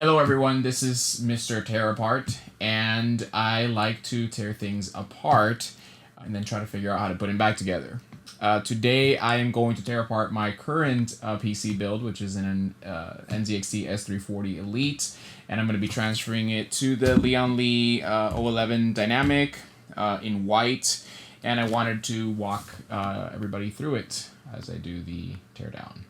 Hello everyone, this is Mr. Tear Apart, and I like to tear things apart and then try to figure out how to put them back together. Today I am going to tear apart my current PC build, which is an NZXT S340 Elite, and I'm going to be transferring it to the Lian Li O11 Dynamic in white, and I wanted to walk everybody through it as I do the teardown.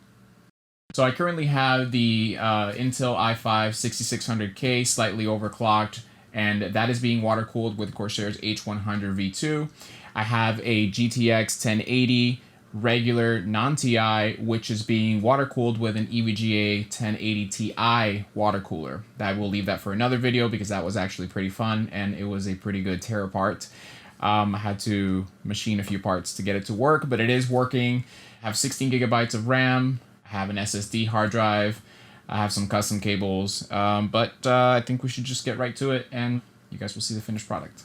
So I currently have the Intel i5 6600K slightly overclocked, and that is being water cooled with Corsair's H100 V2. I have a GTX 1080 regular non-TI, which is being water cooled with an EVGA 1080 Ti water cooler. I will leave that for another video because that was actually pretty fun and it was a pretty good tear apart. I had to machine a few parts to get it to work, but it is working. I have 16 gigabytes of RAM. I have an SSD hard drive. I have some custom cables, but I think we should just get right to it and you guys will see the finished product.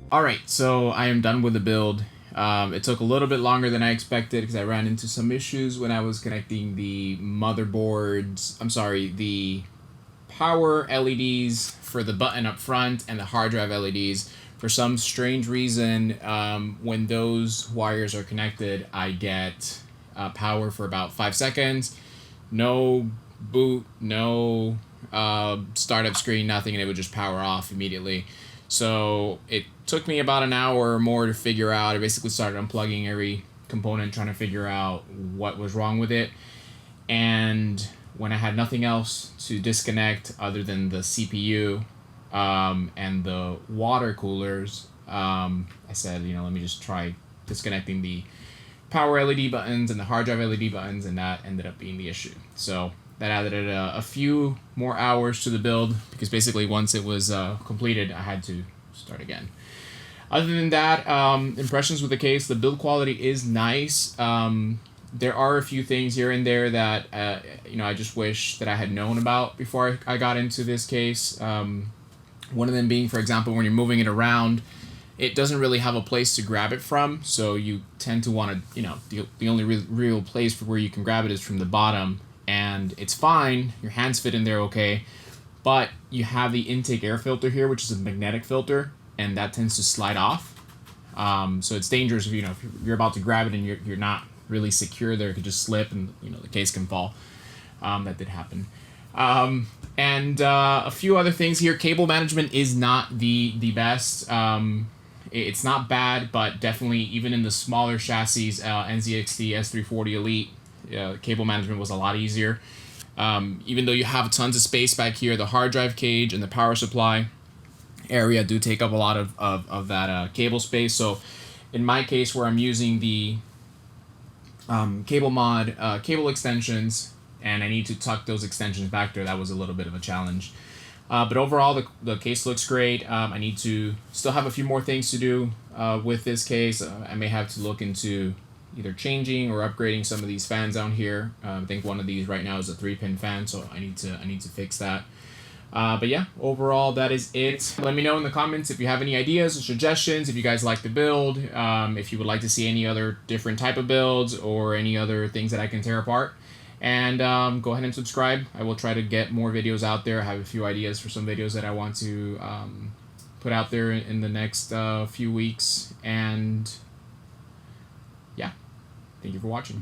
Alright, so I am done with the build. It took a little bit longer than I expected because I ran into some issues when I was connecting the the power LEDs for the button up front and the hard drive LEDs. For some strange reason, when those wires are connected, I get power for about 5 seconds. No boot, no startup screen, nothing, and it would just power off immediately. So it took me about an hour or more to figure out. I basically started unplugging every component, trying to figure out what was wrong with it. And when I had nothing else to disconnect other than the CPU and the water coolers, I said, let me just try disconnecting the power LED buttons and the hard drive LED buttons, and that ended up being the issue. So that added a few more hours to the build, because basically once it was completed, I had to start again. Other than that, impressions with the case, the build quality is nice. There are a few things here and there that I just wish that I had known about before I got into this case. One of them being, for example, when you're moving it around, it doesn't really have a place to grab it from, so you tend to want to, the only real place for where you can grab it is from the bottom, and it's fine, your hands fit in there okay, but you have the intake air filter here, which is a magnetic filter, and that tends to slide off. So it's dangerous if you're about to grab it and you're not really secure there. It could just slip and the case can fall. That did happen. And a few other things here. Cable management is not the best. It's not bad, but definitely even in the smaller chassis, NZXT S340 Elite, cable management was a lot easier. Even though you have tons of space back here, the hard drive cage and the power supply area do take up a lot of that cable space. So in my case, where I'm using the cable mod cable extensions, and I need to tuck those extensions back there, that was a little bit of a challenge. But overall, the case looks great. I need to still have a few more things to do with this case. I may have to look into either changing or upgrading some of these fans down here. I think one of these right now is a 3-pin fan, so I need to fix that. But yeah, overall, that is it. Let me know in the comments if you have any ideas or suggestions, if you guys like the build, if you would like to see any other different type of builds or any other things that I can tear apart. And go ahead and subscribe. I will try to get more videos out there. I have a few ideas for some videos that I want to put out there in the next few weeks. And yeah, thank you for watching.